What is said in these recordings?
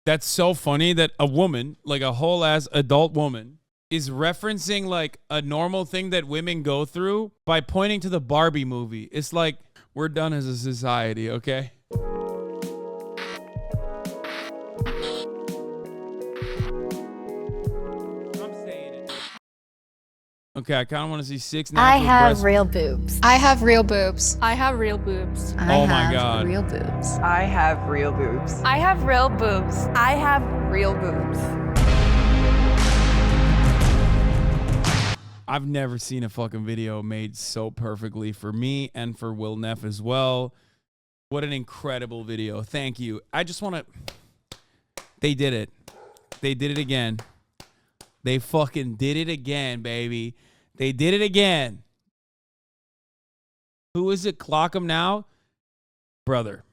That's so funny that a woman, like a whole ass adult woman, is referencing like a normal thing that women go through by pointing to the Barbie movie. It's like, we're done as a society, okay? Okay, I kind of want to see 6 natural I have breasts. real boobs. I have real boobs. I have real boobs. Oh my God. Real boobs. I have real boobs. I have real boobs. I have real boobs. I've never seen a fucking video made so perfectly for me and for Will Neff as well. What an incredible video. Thank you. I just want to... They did it. They did it again. They fucking did it again, baby. They did it again. Who is it? Clock 'em now? Brother.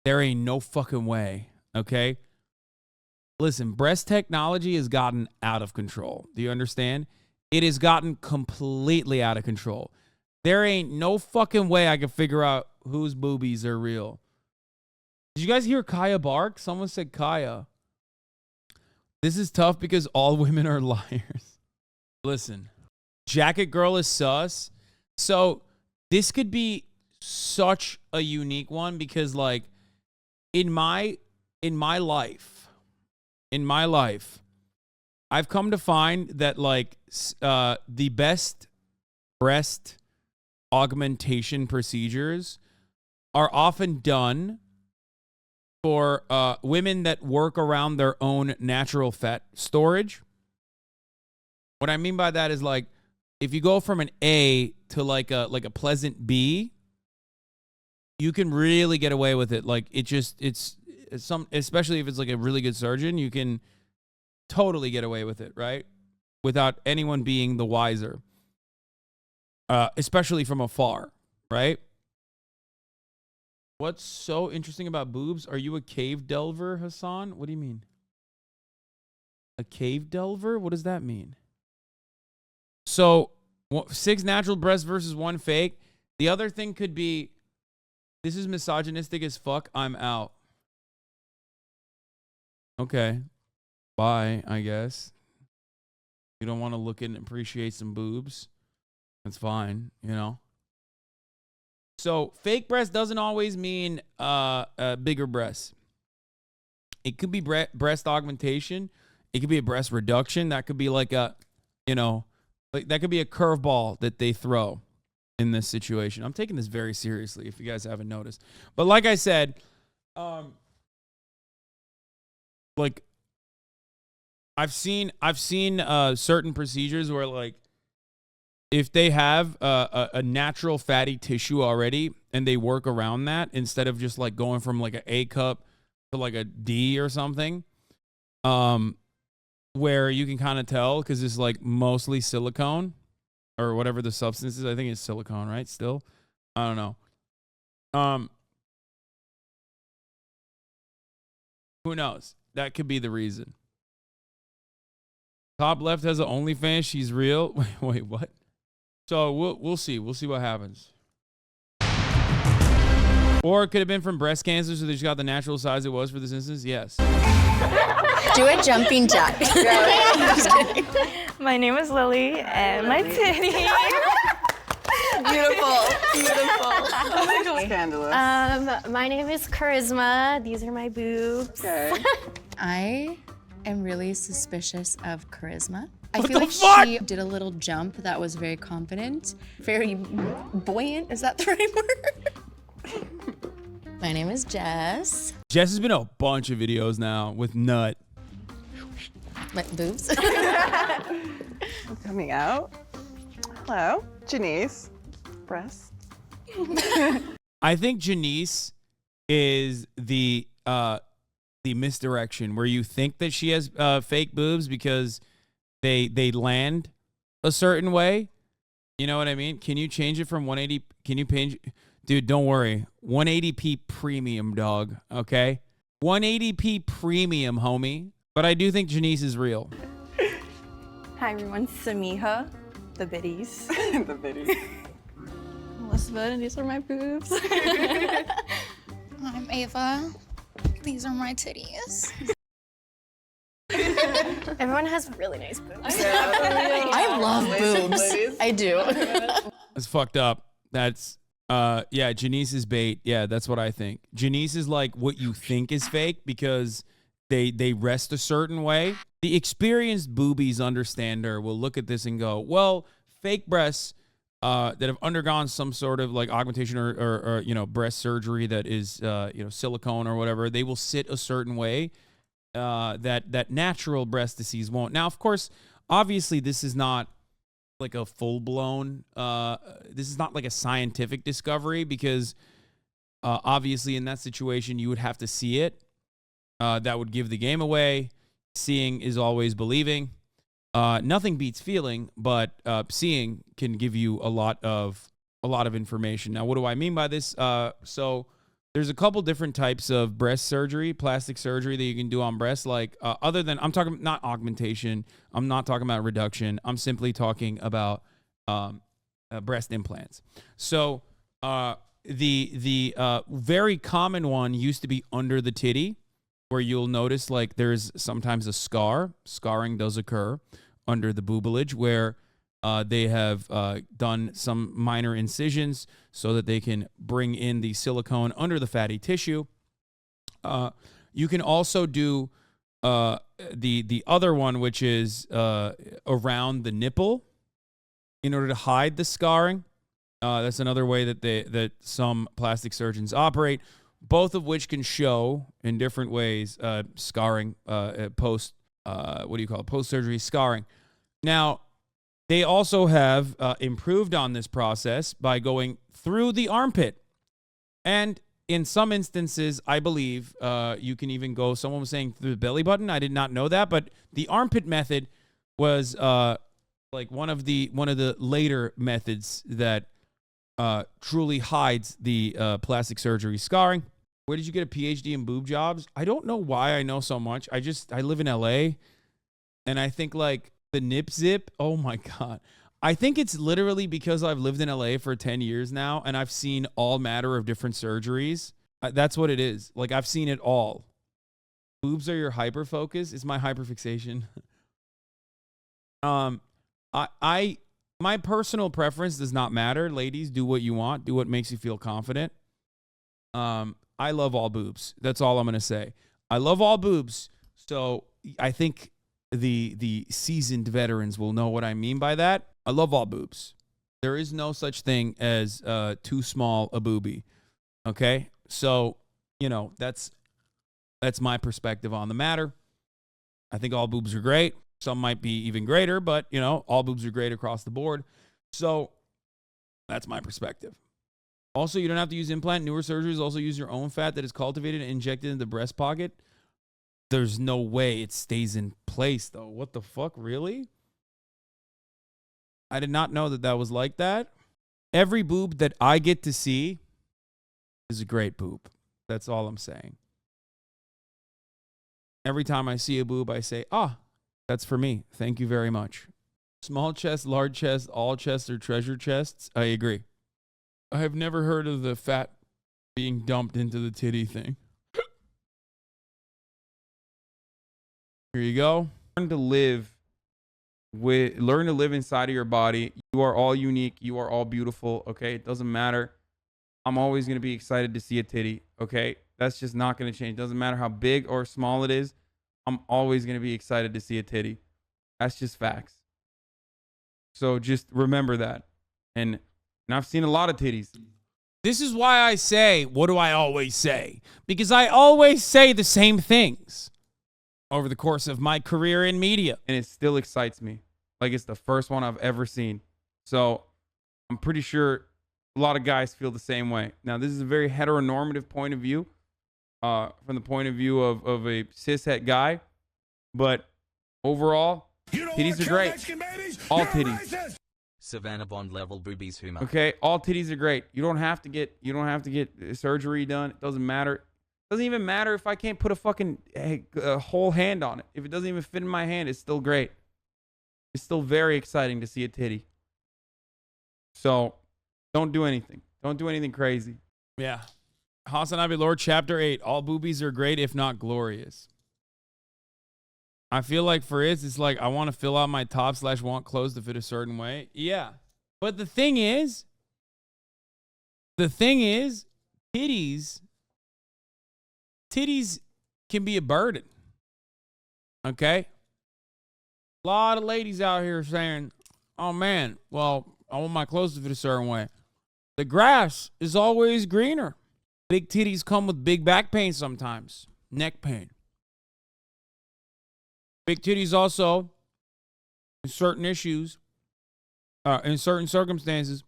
There ain't no fucking way, okay? Listen, breast technology has gotten out of control. Do you understand? It has gotten completely out of control. There ain't no fucking way I can figure out whose boobies are real. Did you guys hear Kaya bark? Someone said Kaya. This is tough because all women are liars. Listen, Jacket Girl is sus. So this could be such a unique one because, like, in my life, I've come to find that, like, the best breast augmentation procedures are often done for women that work around their own natural fat storage. What I mean by that is, like, if you go from an A to like a pleasant B, you can really get away with it. Like, it's some, especially if it's like a really good surgeon, you can totally get away with it, right? Without anyone being the wiser. Especially from afar, right? What's so interesting about boobs? Are you a cave delver, Hasan? What do you mean? A cave delver? What does that mean? So, 6 natural breasts versus 1 fake. The other thing could be, this is misogynistic as fuck. I'm out. Okay. Bye, I guess. You don't want to look in and appreciate some boobs. That's fine, you know? So fake breast doesn't always mean bigger breasts. It could be breast augmentation. It could be a breast reduction. That could be like a, you know, like that could be a curveball that they throw in this situation. I'm taking this very seriously if you guys haven't noticed. But like I said, like I've seen certain procedures where, like, if they have a natural fatty tissue already and they work around that instead of just like going from like an A cup to like a D or something, where you can kind of tell because it's like mostly silicone or whatever the substance is. I think it's silicone, right? Still, I don't know. Who knows? That could be the reason. Top left has an OnlyFans. She's real. Wait, what? So we'll see. We'll see what happens. Or it could have been from breast cancer, so they just got the natural size it was for this instance. Yes. Do a jumping jack. My name is Lily, and my titty. Beautiful. Scandalous. My name is Charisma. These are my boobs. Okay. I am really suspicious of Charisma. I What feel the like fuck? she did a little jump that was very confident, very buoyant. Is that the right word? My name is Jess. Jess has been in a bunch of videos now with Nut. My boobs. Coming out. Hello, Janice. Breasts. I think Janice is the misdirection where you think that she has fake boobs because they land a certain way. You know what I mean? Can you change it from 180? Can you change? Dude, don't worry. 180p premium, dog. Okay? 180p premium, homie. But I do think Janice is real. Hi everyone, Samiha, the biddies. The video. Elizabeth, and these are my boobs. I'm Ava. These are my titties. Everyone has really nice boobs. I love boobs. I do. It's fucked up. That's yeah, Janice is bait. Yeah, that's what I think. Janice is like what you think is fake because they rest a certain way. The experienced boobies understander will look at this and go, well, fake breasts that have undergone some sort of like augmentation or you know, breast surgery that is you know, silicone or whatever, they will sit a certain way that natural breast disease won't. Now, of course, obviously this is not like a full-blown this is not like a scientific discovery because obviously in that situation you would have to see it. That would give the game away. Seeing is always believing. Nothing beats feeling, but seeing can give you a lot of information. Now, what do I mean by this? So there's a couple different types of breast surgery, plastic surgery that you can do on breasts. Like other than, I'm talking not augmentation. I'm not talking about reduction. I'm simply talking about breast implants. So the very common one used to be under the titty, where you'll notice like there's sometimes a scar. Scarring does occur under the boobage, where they have done some minor incisions so that they can bring in the silicone under the fatty tissue. You can also do the other one, which is around the nipple, in order to hide the scarring. That's another way that some plastic surgeons operate. Both of which can show in different ways scarring post post-surgery scarring. Now, they also have improved on this process by going through the armpit. And in some instances, I believe you can even go, someone was saying through the belly button. I did not know that, but the armpit method was like one of the later methods that truly hides the plastic surgery scarring. Where did you get a PhD in boob jobs? I don't know why I know so much. I live in LA, and I think like the nip zip. Oh my God. I think it's literally because I've lived in LA for 10 years now, and I've seen all matter of different surgeries. That's what it is. Like I've seen it all. Boobs are your hyper focus. It's my hyperfixation. My personal preference does not matter. Ladies, do what you want. Do what makes you feel confident. I love all boobs. That's all I'm going to say. I love all boobs. So I think the seasoned veterans will know what I mean by that. I love all boobs. There is no such thing as too small a boobie. Okay? So, you know, that's my perspective on the matter. I think all boobs are great. Some might be even greater, but, you know, all boobs are great across the board. So that's my perspective. Also, you don't have to use implant. Newer surgeries also use your own fat that is cultivated and injected in the breast pocket. There's no way it stays in place, though. What the fuck? Really? I did not know that was like that. Every boob that I get to see is a great boob. That's all I'm saying. Every time I see a boob, I say, that's for me. Thank you very much. Small chest, large chest, all chests are treasure chests. I agree. I have never heard of the fat being dumped into the titty thing. Here you go. Learn to live inside of your body. You are all unique. You are all beautiful. Okay. It doesn't matter. I'm always going to be excited to see a titty. Okay. That's just not going to change. Doesn't matter how big or small it is. I'm always going to be excited to see a titty. That's just facts. So just remember that. And I've seen a lot of titties. This is why I say, what do I always say? Because I always say the same things over the course of my career in media. And it still excites me. Like it's the first one I've ever seen. So I'm pretty sure a lot of guys feel the same way. Now, this is a very heteronormative point of view. From the point of view of a cishet guy. But overall, titties are great. All titties. Savannah Bond level boobies humor. Okay, all titties are great. You don't have to get surgery done. It doesn't matter. It doesn't even matter if I can't put a fucking whole hand on it. If it doesn't even fit in my hand, it's still great. It's still very exciting to see a titty. So don't do anything. Don't do anything crazy. Yeah. Hasanabi lore chapter 8. All boobies are great, if not glorious. I feel like for it's like I want to fill out my top / want clothes to fit a certain way. Yeah. But the thing is, titties can be a burden. Okay? A lot of ladies out here saying, oh man, well, I want my clothes to fit a certain way. The grass is always greener. Big titties come with big back pain sometimes, neck pain. Big titties also, in certain issues, in certain circumstances,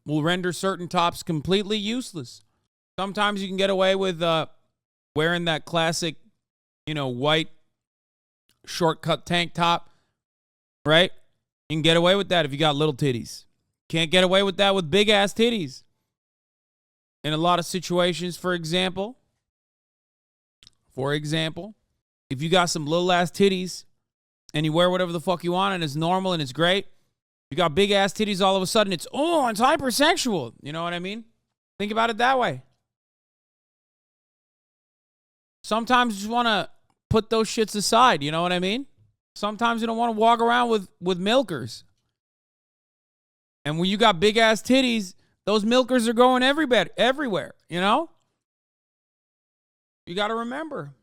will render certain tops completely useless. Sometimes you can get away with wearing that classic, white shortcut tank top, right? You can get away with that if you got little titties. Can't get away with that with big ass titties. In a lot of situations, for example, if you got some little ass titties and you wear whatever the fuck you want and it's normal and it's great, you got big ass titties, all of a sudden it's hypersexual. You know what I mean? Think about it that way. Sometimes you just want to put those shits aside. You know what I mean? Sometimes you don't want to walk around with milkers. And when you got big ass titties, those milkers are going everywhere, You got to remember.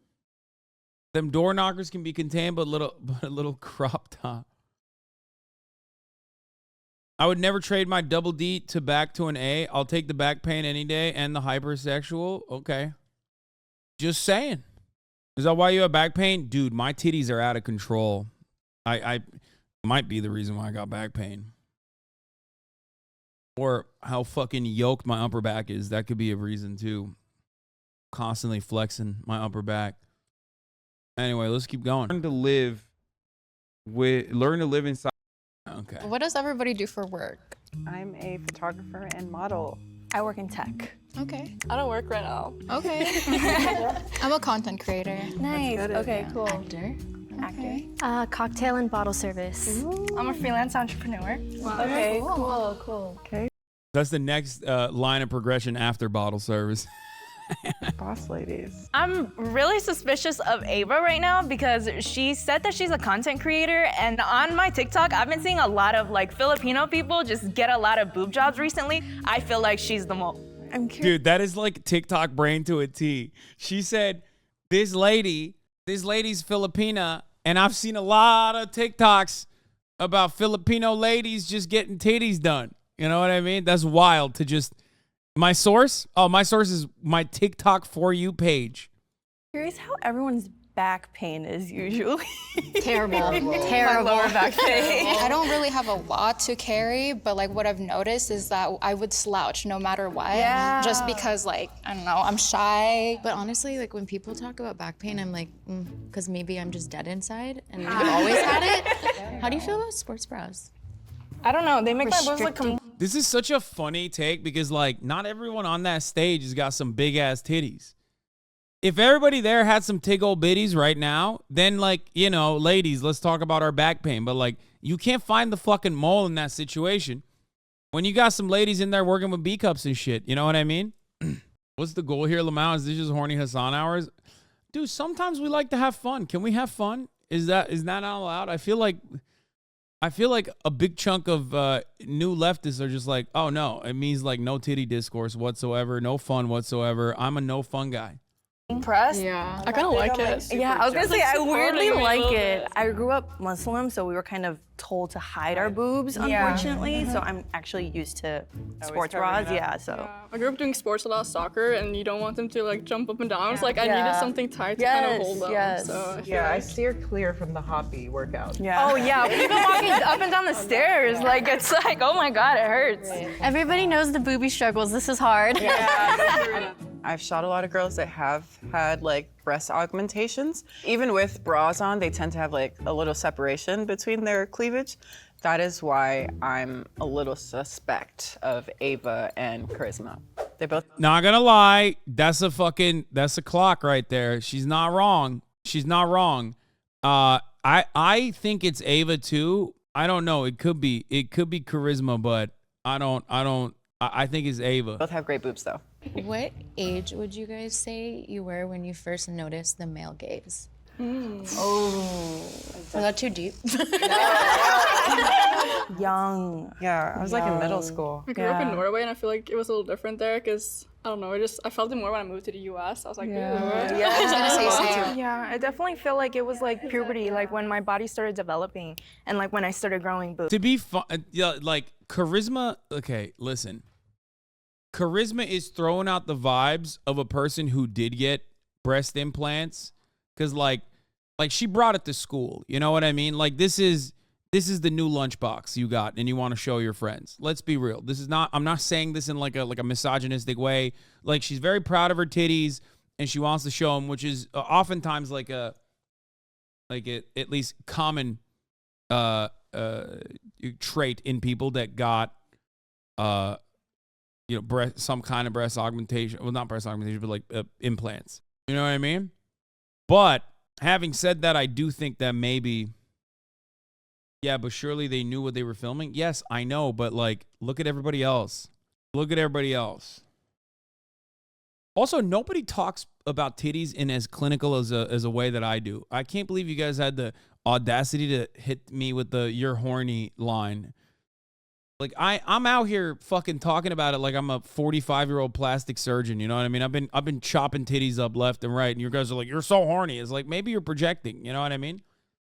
Them door knockers can be contained, but a little crop top. I would never trade my double D to back to an A. I'll take the back pain any day and the hypersexual. Okay. Just saying. Is that why you have back pain? Dude, my titties are out of control. I might be the reason why I got back pain. Or how fucking yoked my upper back is. That could be a reason too. Constantly flexing my upper back. Anyway, let's keep going. Learn to live inside. Okay. What does everybody do for work? I'm a photographer and model. I work in tech. Okay. I don't work right now. Okay. I'm a content creator. Nice. Okay, cool. Actor. Actor. Cocktail and bottle service. I'm a freelance entrepreneur. Wow. Okay, Cool. Okay. That's the next line of progression after bottle service. Boss ladies. I'm really suspicious of Ava right now because she said that she's a content creator, and on my TikTok, I've been seeing a lot of Filipino people just get a lot of boob jobs recently. I feel like she's the most. I'm curious. Dude, that is like TikTok brain to a T. She said, this lady's Filipina, and I've seen a lot of TikToks about Filipino ladies just getting titties done. You know what I mean? That's wild to just... My source? Oh, my source is my TikTok For You page. Curious how everyone's back pain is usually. Terrible. My lower back pain. I don't really have a lot to carry, but what I've noticed is that I would slouch no matter what. Yeah. Just because I don't know, I'm shy. But honestly, when people talk about back pain, I'm like, because maybe I'm just dead inside and I've always had it. How do you feel about sports bras? I don't know. They make my boobs This is such a funny take because not everyone on that stage has got some big ass titties. If everybody there had some tig old bitties right now, then ladies, let's talk about our back pain. But you can't find the fucking mole in that situation when you got some ladies in there working with B cups and shit. You know what I mean? What's the goal here, Lamau? Is this just horny Hasan hours? Dude, sometimes we like to have fun. Can we have fun? Is that not allowed? I feel like a big chunk of new leftists are just oh no, it means no titty discourse whatsoever, no fun whatsoever. I'm a no fun guy. Impressed? Yeah. I kind of like it. Yeah, I was gonna say, I weirdly supporting me a like little it. bit. I grew up Muslim, so we were kind of told to hide our boobs, unfortunately. So I'm actually used to sports bras, so. I grew up doing sports a lot, soccer, and you don't want them to jump up and down. It's I needed something tight to kind of hold them. Yes. So I steer clear from the hoppy workout. Yeah. Oh yeah, we've been walking up and down the stairs. It's oh my God, it hurts. Everybody knows the booby struggles. This is hard. Yeah. I've shot a lot of girls that have had breast augmentations. Even with bras on, they tend to have a little separation between their cleavage. That is why I'm a little suspect of Ava and Charisma. They both. Not gonna lie, that's a clock right there. She's not wrong. I think it's Ava too. I don't know. It could be Charisma, but I think it's Ava. Both have great boobs though. What age would you guys say you were when you first noticed the male gaze? Oh, was that too deep? Young. Yeah, I was like in middle school. I grew up in Norway, and I feel like it was a little different there because I don't know. I felt it more when I moved to the U.S. I was like, I was gonna say same. Yeah, I definitely feel like it was like puberty, like when my body started developing and like when I started growing boobs. To be like charisma. Okay, listen. Charisma is throwing out the vibes of a person who did get breast implants, because like she brought it to school. You know what I mean? Like this is the new lunchbox you got, and you want to show your friends. Let's be real. This is not. I'm not saying this in like a misogynistic way. Like she's very proud of her titties, and she wants to show them, which is oftentimes like at least common trait in people that got some kind of breast augmentation. Well, not breast augmentation, but like implants. You know what I mean? But having said that, I do think that maybe, yeah, but surely they knew what they were filming. Yes, I know, but like, look at everybody else. Look at everybody else. Also, nobody talks about titties in as clinical as a way that I do. I can't believe you guys had the audacity to hit me with the "you're horny" line. Like I'm out here fucking talking about it like I'm a 45-year-old plastic surgeon. You know what I mean? I've been chopping titties up left and right, and you guys are like, "You're so horny." It's like maybe you're projecting. You know what I mean?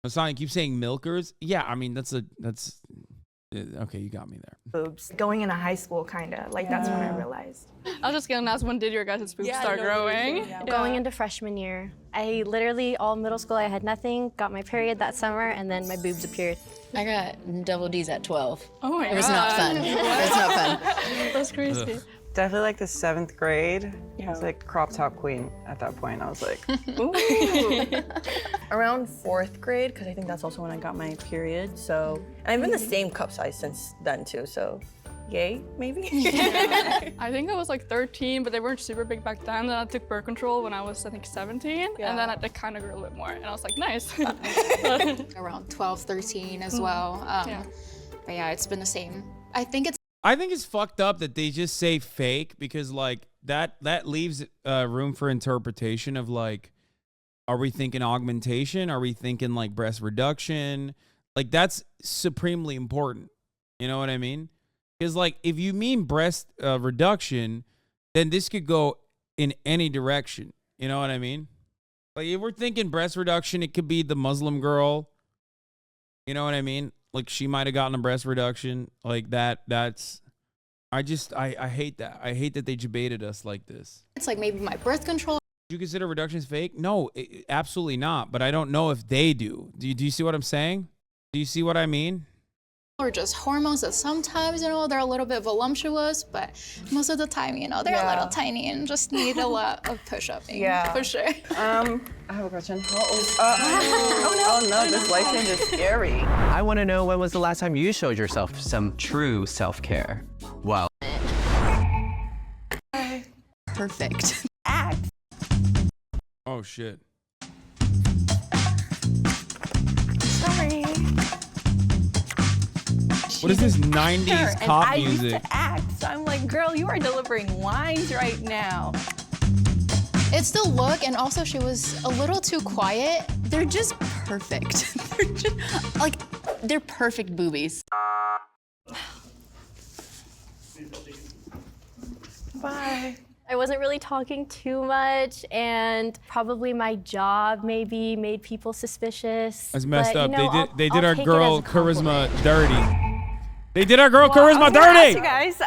Hassan, you keep saying milkers. Yeah, I mean that's okay. You got me there. Boobs. Going into high school, kind of like that's when I realized. I was just gonna ask, when did your guys' boobs start growing? Going into freshman year. I literally, all middle school, I had nothing, got my period that summer, and then my boobs appeared. I got double D's at 12. Oh my god. It was not fun. It was not fun. That's crazy. Ugh. Definitely like the 7th grade. I was like crop top queen at that point. I was like, ooh. Around 4th grade, because I think that's also when I got my period. So, and I've been the same cup size since then too. So, yay, maybe. I think I was like 13, but they weren't super big back then. Then I took birth control when I was, I think, 17. And then I kind of grew a little bit more. And I was like, nice. Around 12, 13 as well. But yeah, it's been the same. I think it's fucked up that they just say fake, because like that leaves room for interpretation of like, are we thinking augmentation? Are we thinking like breast reduction? Like that's supremely important. You know what I mean? Because like if you mean breast reduction, then this could go in any direction. You know what I mean? Like if we're thinking breast reduction, it could be the Muslim girl. You know what I mean? Like she might have gotten a breast reduction like that. I hate that. I hate that they debated us like this. It's like maybe my birth control. Do you consider reductions fake? No, absolutely not. But I don't know if they do. Do you see what I'm saying? Do you see what I mean? Or just hormones that sometimes, they're a little bit voluptuous, but most of the time, they're a little tiny and just need a lot of push-upping. Yeah, for sure. I have a question. Oh no, this life change is scary. I want to know, when was the last time you showed yourself some true self-care? Well. Perfect. Oh shit. Sorry. What is this 90s pop music? I used to act, so I'm like, girl, you are delivering lines right now. It's the look, and also she was a little too quiet. They're just perfect. They're perfect boobies. Bye. I wasn't really talking too much, and probably my job maybe made people suspicious. That's messed up. They did I'll our take it girl as a compliment. charisma dirty. They did our girl charisma I was gonna dirty. ask you guys,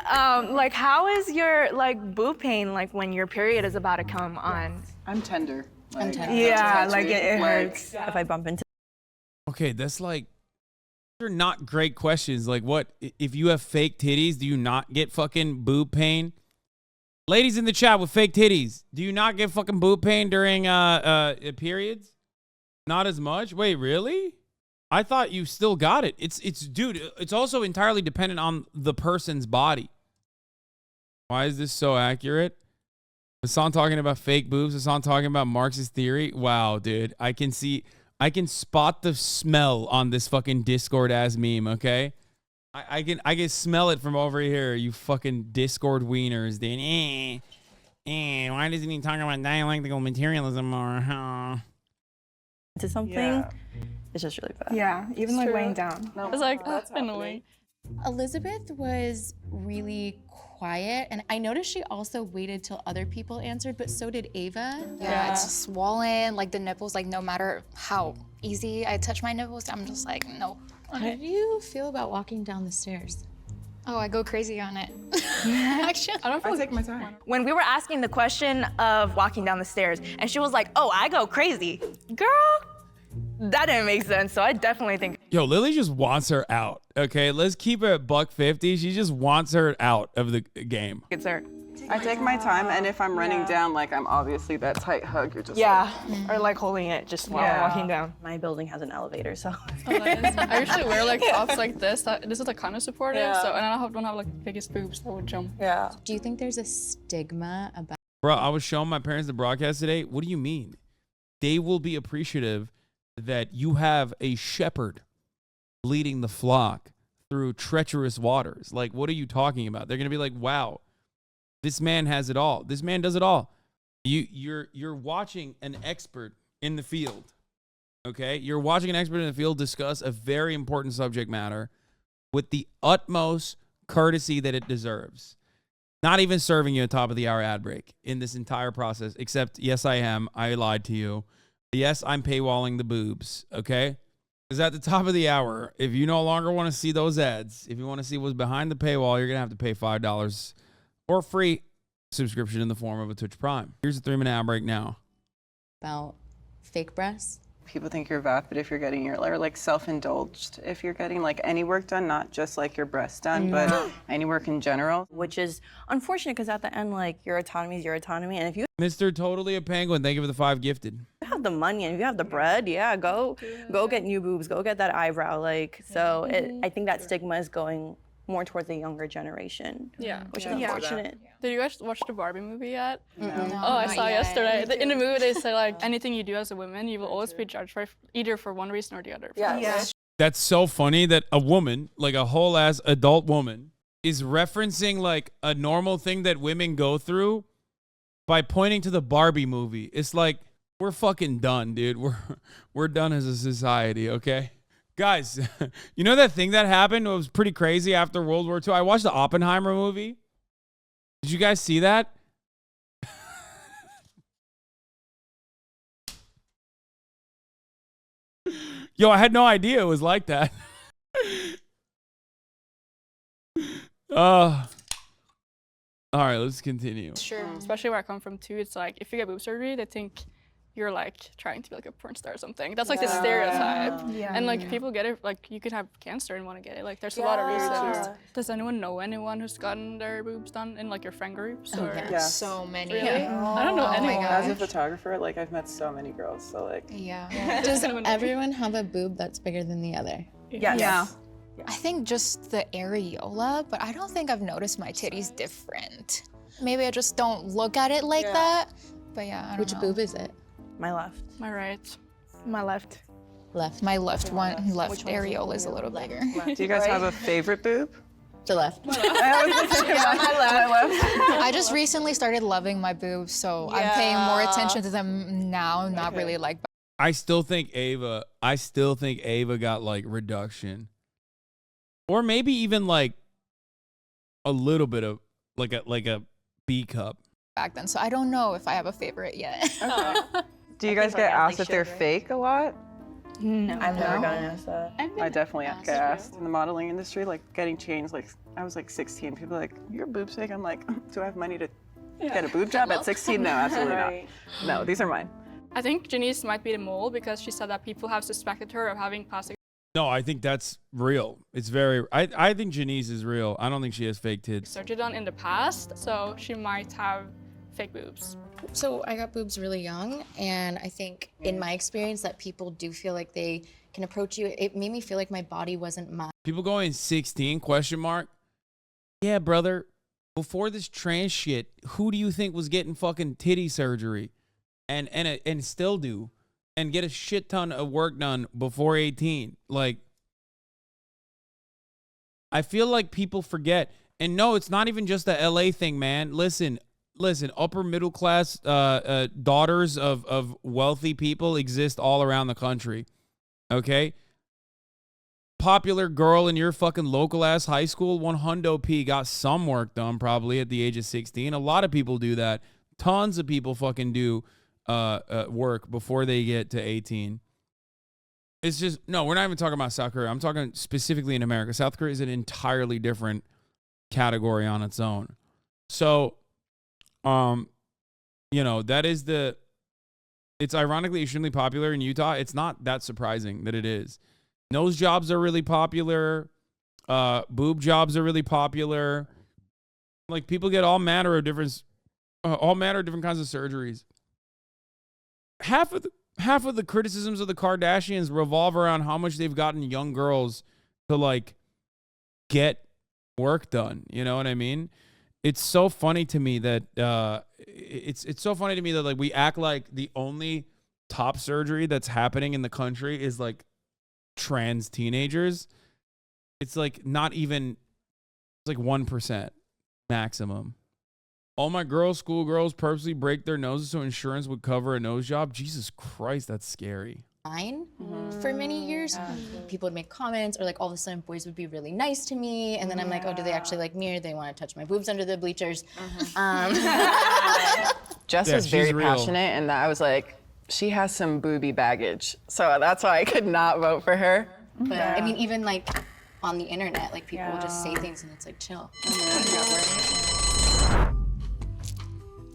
like, how is your like boob pain like when your period is about to come on? I'm tender. I'm tender. Yeah, like it hurts if I bump into. Okay, that's like, they're not great questions. Like, what if you have fake titties? Do you not get fucking boob pain? Ladies in the chat with fake titties, do you not get fucking boob pain during periods? Not as much. Wait, really? I thought you still got it. Dude, it's also entirely dependent on the person's body. Why is this so accurate? Hassan talking about fake boobs. Hassan talking about Marxist theory. Wow, dude. I can spot the smell on this fucking Discord ass meme, okay? I can smell it from over here, you fucking Discord wieners, dude. why doesn't he talk about dialectical materialism more? To something, it's just really bad. Yeah, even like laying down. It's like, that's annoying. Elizabeth was really quiet, and I noticed she also waited till other people answered, but so did Ava. Yeah, it's swollen, like the nipples, like no matter how easy I touch my nipples, I'm just like, no. How do you feel about walking down the stairs? Oh, I go crazy on it. Actually, I don't feel take my time. When we were asking the question of walking down the stairs, and she was like, oh, I go crazy. Girl, that didn't make sense, so I definitely think. Yo, Lily just wants her out, okay? Let's keep it at $150. She just wants her out of the game. It's her. I take my time, and if I'm running down, like I'm obviously that tight hug, you're just or like holding it just while walking down. My building has an elevator, so. I usually wear like tops like this. This is like kind of supportive, so and I don't have like the biggest boobs that would jump. Yeah. Do you think there's a stigma about? Bro, I was showing my parents the broadcast today. What do you mean? They will be appreciative that you have a shepherd leading the flock through treacherous waters. Like, what are you talking about? They're going to be like, wow, this man has it all. This man does it all. You're watching an expert in the field, okay? You're watching an expert in the field discuss a very important subject matter with the utmost courtesy that it deserves. Not even serving you a top of the hour ad break in this entire process, except, yes, I am. I lied to you. Yes, I'm paywalling the boobs, okay? Because at the top of the hour, if you no longer want to see those ads, if you want to see what's behind the paywall, you're going to have to pay $5 or free subscription in the form of a Twitch Prime. Here's a 3-minute ad break now. About fake breasts? people think you're vapid if you're getting your, or like self-indulged if you're getting like any work done, not just like your breasts done, but any work in general. Which is unfortunate because at the end, like, your autonomy is your autonomy. And if you Mr. Totally a Penguin, thank you for the 5 gifted. have the money and if you have the bread, yeah, go get new boobs, go get that eyebrow. Like, so I think that stigma is going more towards the younger generation. Yeah. Which is unfortunate. Did you guys watch the Barbie movie yet? No. Oh, I saw yesterday. In the movie, they say like anything you do as a woman, you will always be judged for either for one reason or the other. Yeah. That's so funny that a woman, like a whole ass adult woman, is referencing like a normal thing that women go through by pointing to the Barbie movie. It's like, we're fucking done, dude. We're done as a society, okay? Guys, you know that thing that happened? It was pretty crazy after World War II. I watched the Oppenheimer movie. Did you guys see that? Yo, I had no idea it was like that. All right, let's continue. Sure. Especially where I come from too. It's like if you get boob surgery, they think you're like trying to be like a porn star or something. That's like the stereotype. And like people get it, like you could have cancer and want to get it. Like there's a lot of reasons. Does anyone know anyone who's gotten their boobs done in like your friend groups? Or? Yeah, so many. Really? I don't know anyone. As a photographer, like I've met so many girls, so like. Does everyone have a boob that's bigger than the other? Yes. Yeah. I think just the areola, but I don't think I've noticed my titties different. Maybe I just don't look at it like that. But yeah, I don't Which know. boob is it? My left. My right. My left. Left. My left areola is a little bigger. Do you guys have a favorite boob? The left. My left. I just recently started loving my boobs, so I'm paying more attention to them now, not really like. I still think Ava got like reduction. Or maybe even like a little bit of like a B cup. Back then, so I don't know if I have a favorite yet. Do you guys get asked if they're fake a lot? No. I've never gotten asked that. I definitely get asked in the modeling industry, like getting changed. Like I was like 16. People are like, "Your boob's fake." I'm like, "Do I have money to get a boob job at 16?" No, absolutely not. No, these are mine. I think Janice might be the mole because she said that people have suspected her of having plastic. No, I think that's real. It's very, I think Janice is real. I don't think she has fake tits. Surgery done in the past, so she might have fake boobs. So I got boobs really young, and I think in my experience that people do feel like they can approach you. It made me feel like my body wasn't mine. People going 16 ? Yeah, brother. Before this trans shit, who do you think was getting fucking titty surgery, and still do, and get a shit ton of work done before 18? Like, I feel like people forget. And no, it's not even just the LA thing, man. Listen, listen, upper middle class daughters of wealthy people exist all around the country. Okay? Popular girl in your fucking local ass high school, 100p got some work done probably at the age of 16. A lot of people do that. Tons of people fucking do work before they get to 18. It's just, no, we're not even talking about South Korea. I'm talking specifically in America. South Korea is an entirely different category on its own. So, you know, that is it's ironically extremely popular in Utah. It's not that surprising that it is. Nose jobs are really popular. Boob jobs are really popular. Like, people get all manner of different kinds of surgeries. Half of the criticisms of the Kardashians revolve around how much they've gotten young girls to like get work done. You know what I mean? It's so funny to me that it's so funny to me that like we act like the only top surgery that's happening in the country is like trans teenagers. It's like not even, it's like 1% maximum. All my schoolgirls purposely break their noses so insurance would cover a nose job. Jesus Christ, that's scary. Fine for many years. People would make comments, or like all of a sudden boys would be really nice to me, and then I'm like, oh, do they actually like me, or do they want to touch my boobs under the bleachers? Jess was very passionate, and I was like, she has some booby baggage, so that's why I could not vote for her. But I mean, even like on the internet, like people will just say things, and it's like, chill.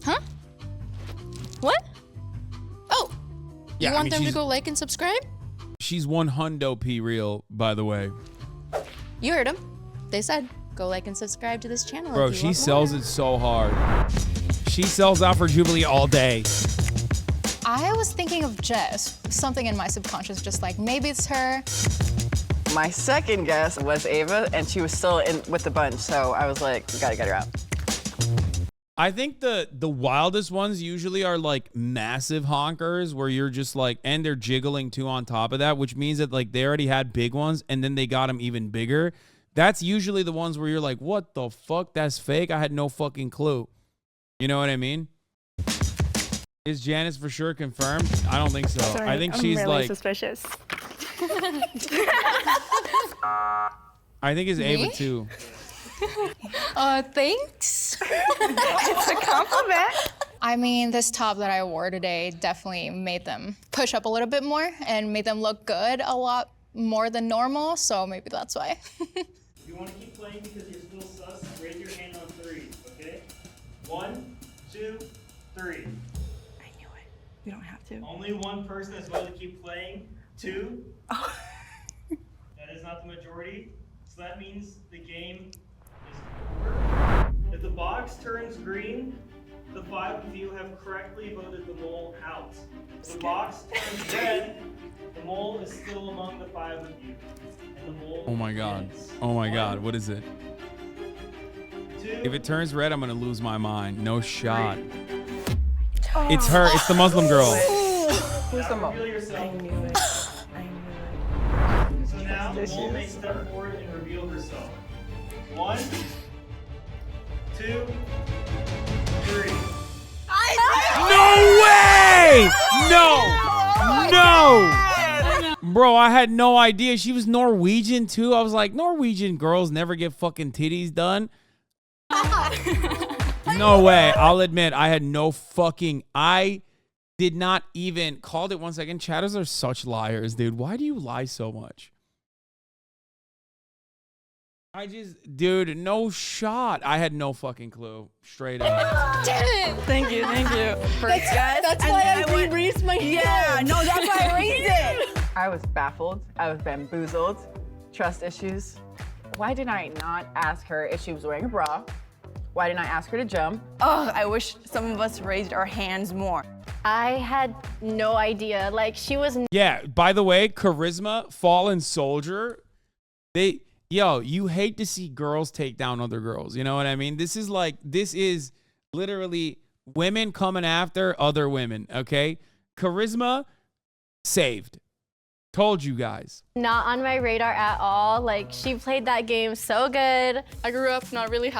Huh? What? Oh. Yeah, You want them to go like and subscribe? She's 100p real, by the way. You heard them. They said, go like and subscribe to this channel. Bro, she sells it so hard. She sells out for Jubilee all day. I was thinking of Jess. Something in my subconscious, just like maybe it's her. My second guess was Ava, and she was still in with the bunch, so I was like, we gotta get her out. I think the wildest ones usually are like massive honkers where you're just like, and they're jiggling too on top of that, which means that like they already had big ones and then they got them even bigger. That's usually the ones where you're like, what the fuck? That's fake. I had no fucking clue. You know what I mean? Is Janice for sure confirmed? I don't think so. Sorry, I think I'm she's really like suspicious. I think it's Ava too. Thanks. It's a compliment. I mean, this top that I wore today definitely made them push up a little bit more and made them look good a lot more than normal, so maybe that's why. If you want to keep playing because you're still sus, raise your hand on 3, okay? 1, 2, 3. I knew it. You don't have to. Only one person is going to keep playing. 2. Oh. That is not the majority, so that means the game is over. If the box turns green, the 5 of you have correctly voted the mole out. If the box turns red, the mole is still among the 5 of you. And the mole Oh my god. wins. Oh my 1, god. What is it? 2, If it turns red, I'm gonna lose my mind. No shot. 3. It's her. It's the Muslim girl. Who's the mole? Reveal yourself. I knew it. I knew it. So now the mole may step forward and reveal herself. 1, 2, 3. No way! No! Bro, I had no idea. She was Norwegian too. I was like, Norwegian girls never get fucking titties done. No way. I'll admit, I had no fucking... I did not even... Called it 1 second. Chatters are such liars, dude. Why do you lie so much? Dude, no shot. I had no fucking clue. Straight up. Damn it! Thank you, thank you. That's why I raised my hand. Yeah, no, that's why I raised it. I was baffled. I was bamboozled. Trust issues. Why did I not ask her if she was wearing a bra? Why didn't I ask her to jump? Oh, I wish some of us raised our hands more. I had no idea. Like, she was. Yeah, by the way, Charisma, Fallen Soldier, yo, you hate to see girls take down other girls. You know what I mean? This is literally women coming after other women, okay? Charisma, saved. Told you guys. Not on my radar at all. Like, she played that game so good. I grew up not really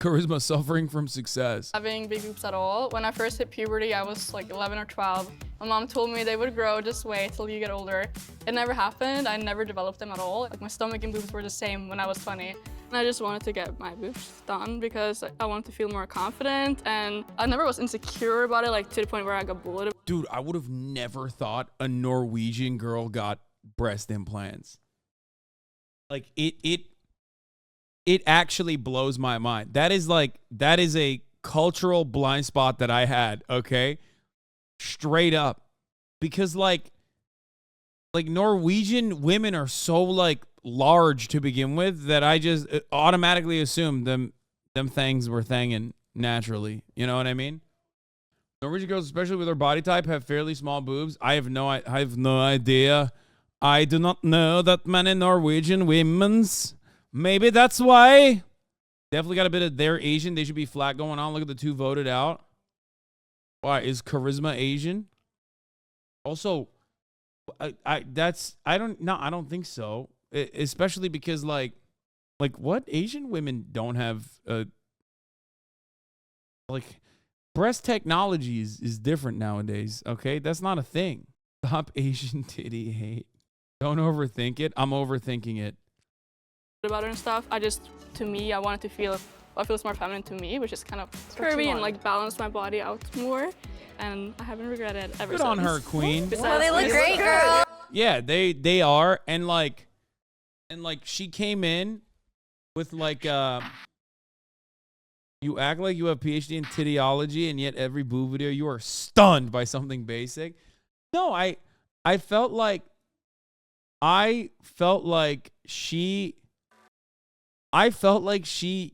Charisma suffering from success. Having big boobs at all. When I first hit puberty, I was like 11 or 12. My mom told me they would grow, just wait till you get older. It never happened. I never developed them at all. Like my stomach and boobs were the same when I was 20. And I just wanted to get my boobs done because I wanted to feel more confident, and I never was insecure about it, like to the point where I got bullied. Dude, I would have never thought a Norwegian girl got breast implants. Like it actually blows my mind. That is a cultural blind spot that I had, okay? Straight up. Because like Norwegian women are so like large to begin with that I just automatically assumed them things were thangin' naturally. You know what I mean? Norwegian girls, especially with their body type, have fairly small boobs. I have no idea. I do not know that many Norwegian women's. Maybe that's why. Definitely got a bit of they're Asian. They should be flat going on. Look at the two voted out. Why is charisma Asian? Also, I don't think so. Especially because like what Asian women don't have like breast technology is different nowadays. Okay, that's not a thing. Stop Asian titty hate. Don't overthink it. I'm overthinking it. About it and stuff. To me, I wanted to feel what feels more feminine to me, which is kind of curvy and like balance my body out more. And I haven't regretted it ever Good since. on her, queen. Well, they look great, girl. Yeah, they are, and like she came in with like you act like you have PhD in tittyology, and yet every boob video you are stunned by something basic. No, I felt like she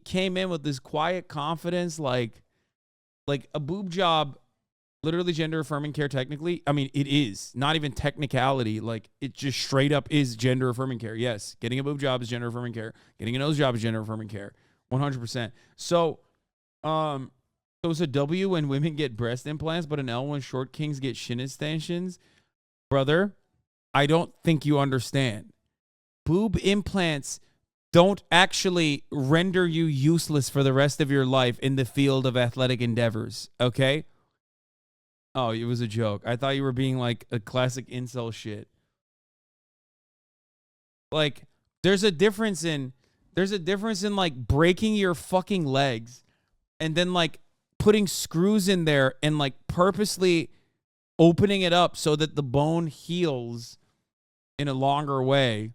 came in with this quiet confidence, like a boob job, literally gender affirming care technically. I mean, it is not even technicality. Like it just straight up is gender affirming care. Yes. Getting a boob job is gender affirming care. Getting a nose job is gender affirming care. 100%. So, it's a W when women get breast implants, but an L when short kings get shin extensions. Brother, I don't think you understand. Boob implants don't actually render you useless for the rest of your life in the field of athletic endeavors, okay? Oh, it was a joke. I thought you were being like a classic incel shit. Like, there's a difference in like breaking your fucking legs and then like putting screws in there and like purposely opening it up so that the bone heals in a longer way.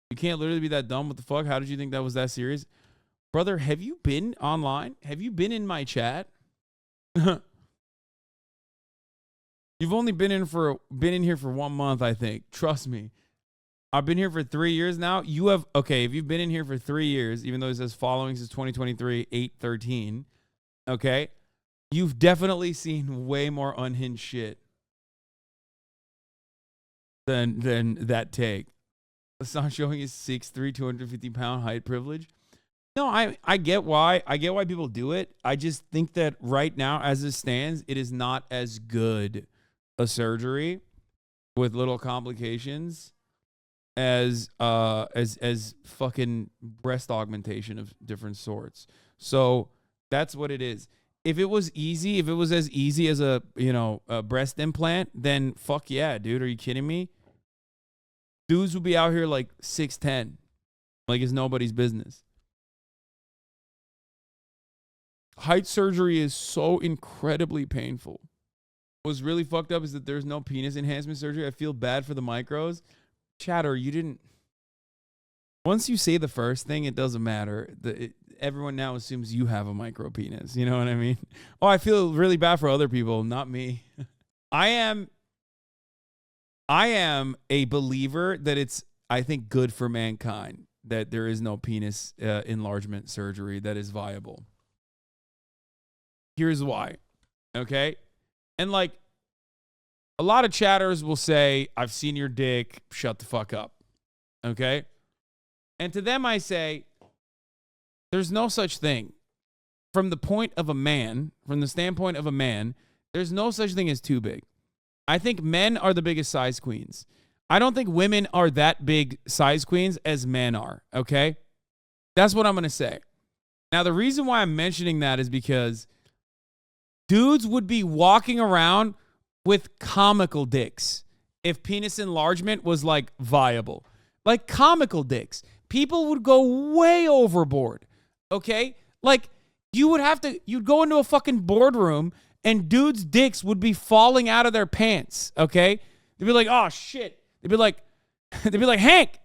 You can't literally be that dumb. What the fuck? How did you think that was that serious? Brother, have you been online? Have you been in my chat? You've only been in here for 1 month, I think. Trust me. I've been here for 3 years now. If you've been in here for 3 years, even though it says following since 2023, 8/13, okay? You've definitely seen way more unhinged shit than that take. It's not showing his 6'3", 250-pound height privilege. No, I get why. I get why people do it. I just think that right now, as it stands, it is not as good a surgery with little complications as fucking breast augmentation of different sorts. So that's what it is. If it was as easy as a breast implant, then fuck yeah, dude. Are you kidding me? Dudes would be out here like 6'10", like it's nobody's business. Height surgery is so incredibly painful. What's really fucked up is that there's no penis enhancement surgery. I feel bad for the micros. Chatter, you didn't. Once you say the first thing, it doesn't matter. Everyone now assumes you have a micro penis. You know what I mean? Oh, I feel really bad for other people, not me. I am a believer that it's, I think, good for mankind that there is no penis enlargement surgery that is viable. Here's why. Okay? And like, a lot of chatters will say, I've seen your dick, shut the fuck up. Okay? And to them I say, there's no such thing. From the standpoint of a man, there's no such thing as too big. I think men are the biggest size queens. I don't think women are that big size queens as men are, okay? That's what I'm going to say. Now, the reason why I'm mentioning that is because dudes would be walking around with comical dicks if penis enlargement was like viable. Like comical dicks. People would go way overboard. Okay? Like you'd go into a fucking boardroom and dudes' dicks would be falling out of their pants. Okay? They'd be like, oh shit. They'd be like, Hank,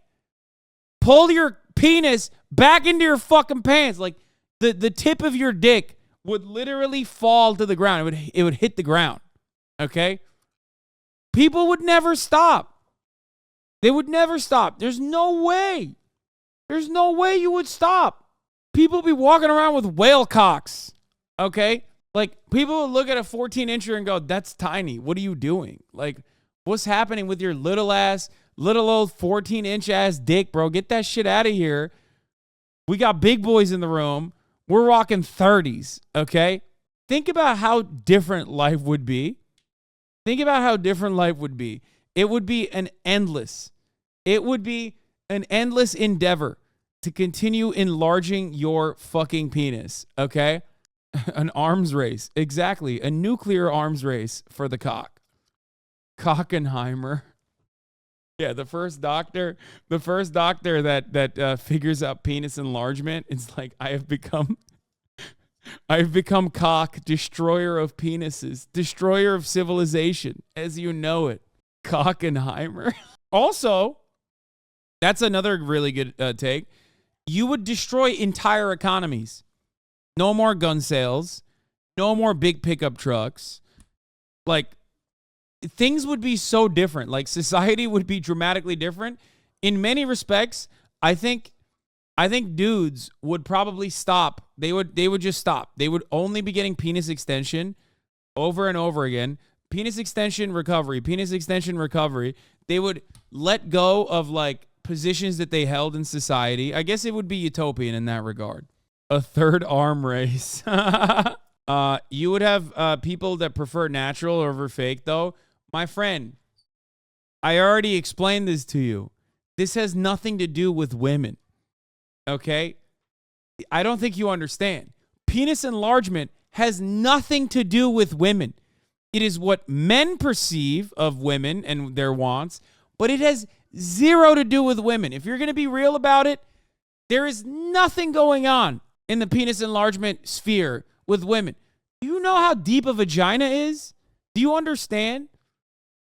pull your penis back into your fucking pants. Like the tip of your dick would literally fall to the ground. It would hit the ground. Okay? People would never stop. They would never stop. There's no way. There's no way you would stop. People be walking around with whale cocks. Okay? Like, people would look at a 14-incher and go, that's tiny. What are you doing? Like, what's happening with your little old 14-inch ass dick, bro? Get that shit out of here. We got big boys in the room. We're rocking 30s, okay? Think about how different life would be. Think about how different life would be. It would be an endless endeavor to continue enlarging your fucking penis, okay? An arms race. Exactly. A nuclear arms race for the cock. Cockenheimer. Yeah, the first doctor that figures out penis enlargement is like, I've become cock, destroyer of penises, destroyer of civilization, as you know it. Cockenheimer. Also, that's another really good take. You would destroy entire economies. No more gun sales. No more big pickup trucks. Like, things would be so different. Like, society would be dramatically different. In many respects, I think dudes would probably stop. They would just stop. They would only be getting penis extension over and over again. Penis extension recovery. Penis extension recovery. They would let go of like positions that they held in society. I guess it would be utopian in that regard. A third arm race. You would have people that prefer natural over fake, though. My friend, I already explained this to you. This has nothing to do with women. Okay? I don't think you understand. Penis enlargement has nothing to do with women. It is what men perceive of women and their wants, but it has zero to do with women. If you're going to be real about it, there is nothing going on in the penis enlargement sphere with women. Do you know how deep a vagina is? Do you understand?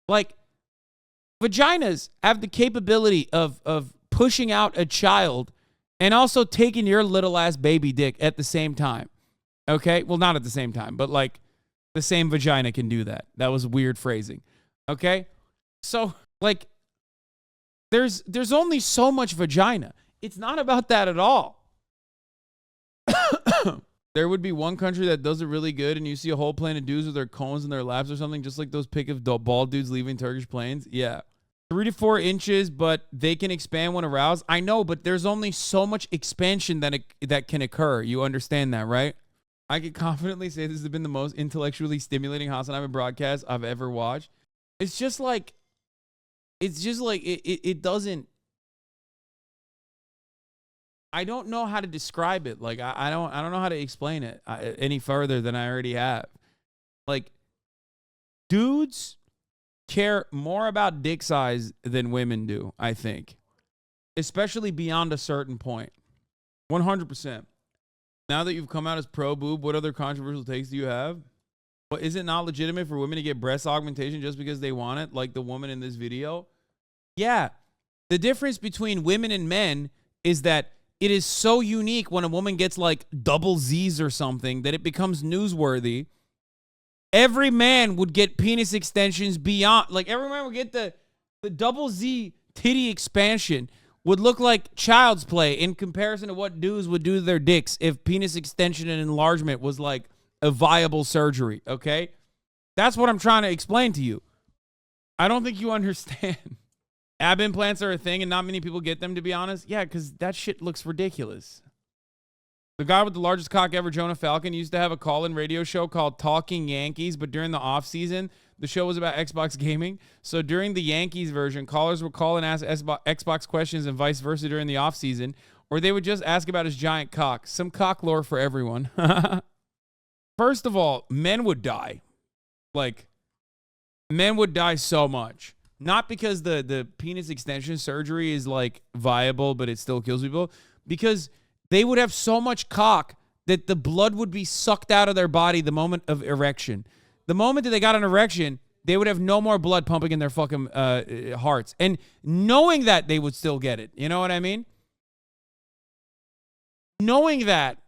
Like, vaginas have the capability of pushing out a child and also taking your little ass baby dick at the same time. Okay? Well, not at the same time, but like the same vagina can do that. That was weird phrasing. Okay? So, like, there's only so much vagina. It's not about that at all. There would be one country that does it really good, and you see a whole plane of dudes with their cones in their laps or something, just like those pic of bald dudes leaving Turkish planes. Yeah. 3 to 4 inches, but they can expand when aroused. I know, but there's only so much expansion that can occur. You understand that, right? I can confidently say this has been the most intellectually stimulating Hasanabi broadcast I've ever watched. It's just like it doesn't. I don't know how to describe it. Like I don't know how to explain it any further than I already have. Like, dudes care more about dick size than women do, I think. Especially beyond a certain point. 100%. Now that you've come out as pro boob, what other controversial takes do you have? But is it not legitimate for women to get breast augmentation just because they want it, like the woman in this video? Yeah. The difference between women and men is that it is so unique when a woman gets like double Z's or something that it becomes newsworthy. Every man would get penis extensions beyond, like every man would get the double Z titty expansion would look like child's play in comparison to what dudes would do to their dicks if penis extension and enlargement was like a viable surgery, okay? That's what I'm trying to explain to you. I don't think you understand. Ab implants are a thing and not many people get them, to be honest. Yeah, because that shit looks ridiculous. The guy with the largest cock ever, Jonah Falcon, used to have a call-in radio show called Talking Yankees, but during the off-season, the show was about Xbox gaming. So during the Yankees version, callers would call and ask Xbox questions and vice versa during the off-season. or they would just ask about his giant cock. Some cock lore for everyone. First of all, men would die. Like, men would die so much. Not because the penis extension surgery is like viable, but it still kills people. Because they would have so much cock that the blood would be sucked out of their body the moment of erection. The moment that they got an erection, they would have no more blood pumping in their fucking hearts. And knowing that, they would still get it. You know what I mean? Knowing that,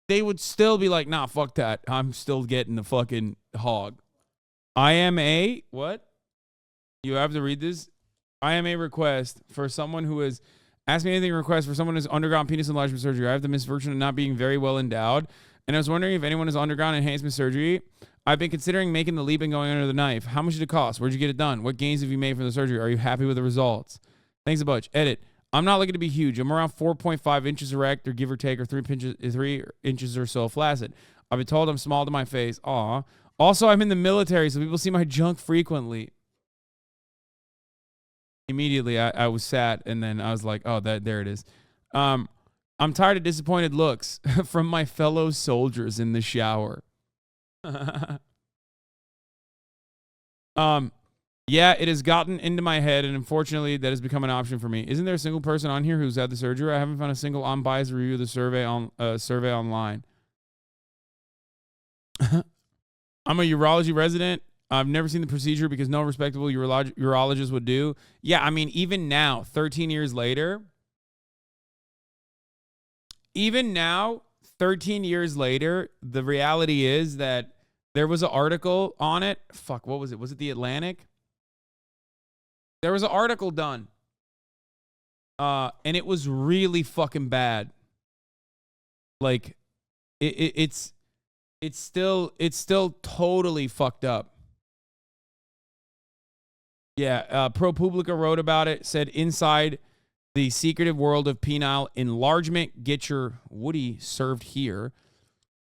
they would still be like, nah, fuck that. I'm still getting the fucking hog. I am a, what? You have to read this. I am a request for someone who has asked me anything request for someone who's undergone penis enlargement surgery. I have the misfortune of not being very well endowed. And I was wondering if anyone has undergone enhancement surgery. I've been considering making the leap and going under the knife. How much did it cost? Where'd you get it done? What gains have you made from the surgery? Are you happy with the results? Thanks a bunch. Edit. I'm not looking to be huge. I'm around 4.5 inches erect, or give or take, or 3 inches or so flaccid. I've been told I'm small to my face. Aw. Also, I'm in the military, so people see my junk frequently. Immediately, I was sad, and then I was like, oh, there it is. I'm tired of disappointed looks from my fellow soldiers in the shower. Yeah, it has gotten into my head, and unfortunately, that has become an option for me. Isn't there a single person on here who's had the surgery? I haven't found a single unbiased review of the survey online. I'm a urology resident. I've never seen the procedure because no respectable urologist would do. Yeah, I mean, even now, 13 years later, the reality is that there was an article on it. Fuck, what was it? Was it The Atlantic? There was an article done. And it was really fucking bad. Like, it's still totally fucked up. Yeah, ProPublica wrote about it, said inside the secretive world of penile enlargement, get your Woody served here.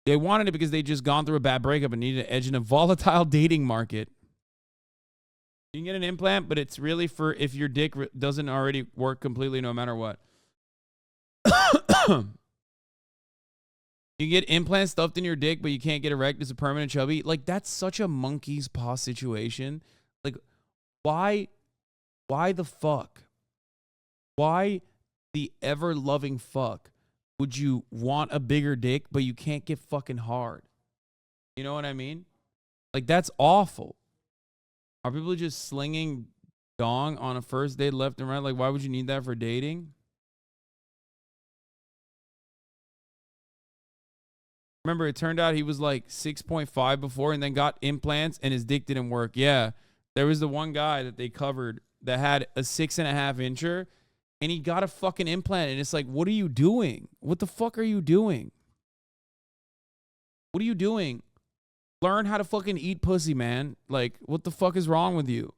They wanted it because they'd just gone through a bad breakup and needed an edge in a volatile dating market. You can get an implant, but it's really for if your dick doesn't already work completely no matter what. You get implants stuffed in your dick, but you can't get erect as a permanent chubby. Like, that's such a monkey's paw situation. Like, why the fuck? Why the ever-loving fuck would you want a bigger dick, but you can't get fucking hard? You know what I mean? Like, that's awful. Are people just slinging dong on a first date left and right? Like, why would you need that for dating? Remember, it turned out he was like 6.5 before and then got implants and his dick didn't work. Yeah. There was the one guy that they covered that had a 6.5 incher and he got a fucking implant. And it's like, what are you doing? What the fuck are you doing? What are you doing? Learn how to fucking eat pussy, man. Like, what the fuck is wrong with you?